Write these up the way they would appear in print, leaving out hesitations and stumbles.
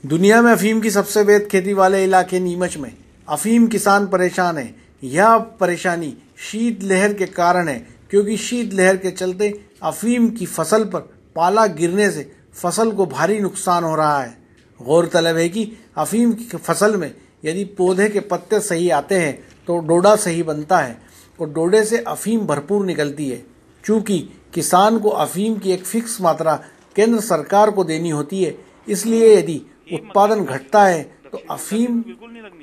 दुनिया में अफीम की सबसे वैध खेती वाले इलाके नीमच में अफीम किसान परेशान है। यह परेशानी शीतलहर के कारण है, क्योंकि शीतलहर के चलते अफीम की फसल पर पाला गिरने से फसल को भारी नुकसान हो रहा है। गौरतलब है कि अफीम की फसल में यदि पौधे के पत्ते सही आते हैं तो डोडा सही बनता है और डोडे से अफीम भरपूर निकलती है। चूँकि किसान को अफीम की एक फिक्स मात्रा केंद्र सरकार को देनी होती है, इसलिए यदि उत्पादन घटता है तो अफीम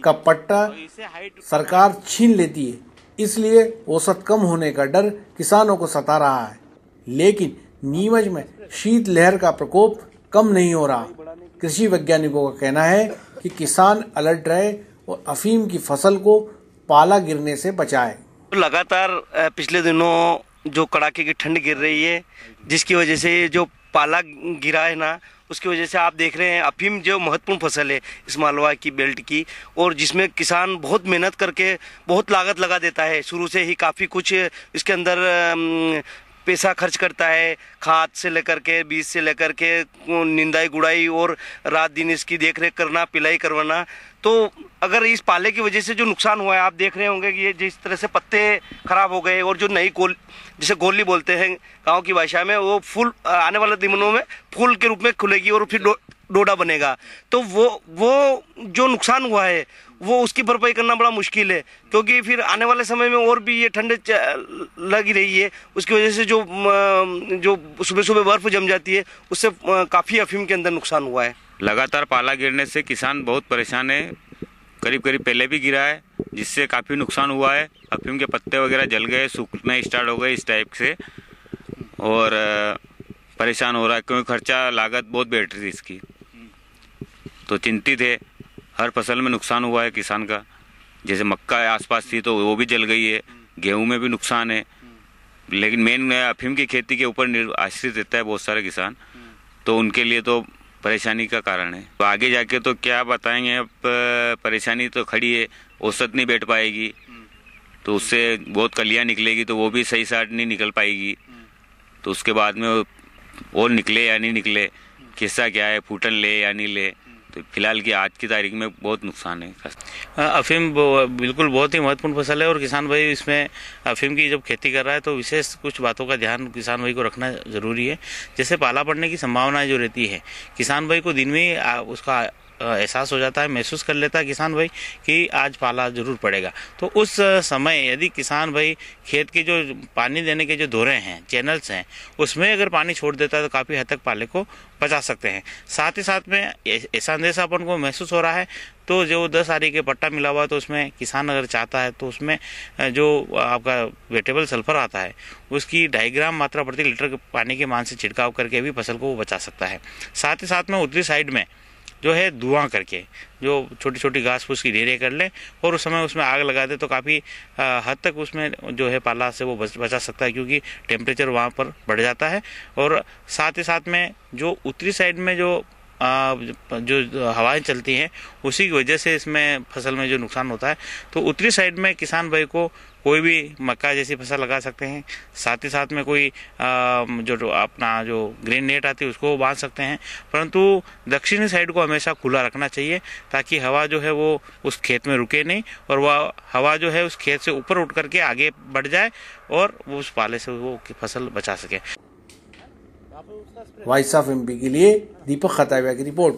का पट्टा सरकार छीन लेती है। इसलिए औसत कम होने का डर किसानों को सता रहा है। लेकिन नीमच में शीतलहर का प्रकोप कम नहीं हो रहा। कृषि वैज्ञानिकों का कहना है कि किसान अलर्ट रहे और अफीम की फसल को पाला गिरने से बचाए। लगातार पिछले दिनों जो कड़ाके की ठंड गिर रही है, जिसकी वजह से जो पाला गिरा है ना, उसकी वजह से आप देख रहे हैं अफीम जो महत्वपूर्ण फसल है इस मालवा की बेल्ट की, और जिसमें किसान बहुत मेहनत करके बहुत लागत लगा देता है। शुरू से ही काफ़ी कुछ इसके अंदर पैसा खर्च करता है, खाद से लेकर के बीज से लेकर के निंदाई गुड़ाई और रात दिन इसकी देखरेख करना, पिलाई करवाना। तो अगर इस पाले की वजह से जो नुकसान हुआ है, आप देख रहे होंगे कि ये जिस तरह से पत्ते खराब हो गए और जो नई जिसे गोली बोलते हैं गांव की भाषा में, वो फूल आने वाले दिनों में फूल के रूप में खुलेगी और फिर डोडा बनेगा। तो वो जो नुकसान हुआ है वो उसकी भरपाई करना बड़ा मुश्किल है, क्योंकि फिर आने वाले समय में और भी ये ठंड लगी रही है। उसकी वजह से जो सुबह सुबह बर्फ जम जाती है, उससे काफ़ी अफीम के अंदर नुकसान हुआ है। लगातार पाला गिरने से किसान बहुत परेशान है। करीब पहले भी गिरा है, जिससे काफ़ी नुकसान हुआ है। अफीम के पत्ते वगैरह जल गए, सूखना स्टार्ट हो गए इस टाइप से, और परेशान हो रहा है क्योंकि खर्चा लागत बहुत बैठ रही थी इसकी। तो चिंतित है, हर फसल में नुकसान हुआ है किसान का। जैसे मक्का आसपास थी तो वो भी जल गई है, गेहूं में भी नुकसान है। लेकिन मेन अफीम की खेती के ऊपर आश्रित रहता है बहुत सारे किसान, तो उनके लिए तो परेशानी का कारण है। तो आगे जाके तो क्या बताएंगे, अब परेशानी तो खड़ी है, औसत नहीं बैठ पाएगी तो उससे बहुत कलियाँ निकलेगी, तो वो भी सही साट नहीं निकल पाएगी। तो उसके बाद में और निकले या नहीं निकले, किस्सा क्या है, फूटन ले या नहीं ले। तो फिलहाल की आज की तारीख में बहुत नुकसान है। अफीम बिल्कुल बहुत ही महत्वपूर्ण फसल है, और किसान भाई इसमें अफीम की जब खेती कर रहा है तो विशेष कुछ बातों का ध्यान किसान भाई को रखना जरूरी है। जैसे पाला पड़ने की संभावना जो रहती है, किसान भाई को दिन में उसका एहसास हो जाता है, महसूस कर लेता है किसान भाई कि आज पाला जरूर पड़ेगा। तो उस समय यदि किसान भाई खेत के जो पानी देने के जो दोरे हैं, चैनल्स हैं, उसमें अगर पानी छोड़ देता है तो काफ़ी हद तक पाले को बचा सकते हैं। साथ ही साथ में ऐसा अंदेशा अपन को महसूस हो रहा है, तो जो 10 आरी के पट्टा मिला हुआ है, तो उसमें किसान अगर चाहता है तो उसमें जो आपका वेटेबल सल्फर आता है उसकी 2.5 ग्राम मात्रा प्रति लीटर पानी के मान से छिड़काव करके भी फसल को वो बचा सकता है। साथ ही साथ में उत्तरी साइड में जो है धुआं करके जो छोटी छोटी घास फूस की ढेरे कर ले और उस समय उसमें आग लगा दे, तो काफ़ी हद तक उसमें जो है पाला से वो बचा सकता है, क्योंकि टेम्परेचर वहाँ पर बढ़ जाता है। और साथ ही साथ में जो उत्तरी साइड में जो हवाएं चलती हैं, उसी की वजह से इसमें फसल में जो नुकसान होता है। तो उत्तरी साइड में किसान भाई को कोई भी मक्का जैसी फसल लगा सकते हैं। साथ ही साथ में कोई जो अपना जो ग्रीन नेट आती है उसको बांध सकते हैं, परंतु दक्षिणी साइड को हमेशा खुला रखना चाहिए, ताकि हवा जो है वो उस खेत में रुके नहीं, और वह हवा जो है उस खेत से ऊपर उठ करके आगे बढ़ जाए और वो उस पाले से वो फसल बचा सके। वॉइस ऑफ एमपी के लिए दीपक खताविया की रिपोर्ट।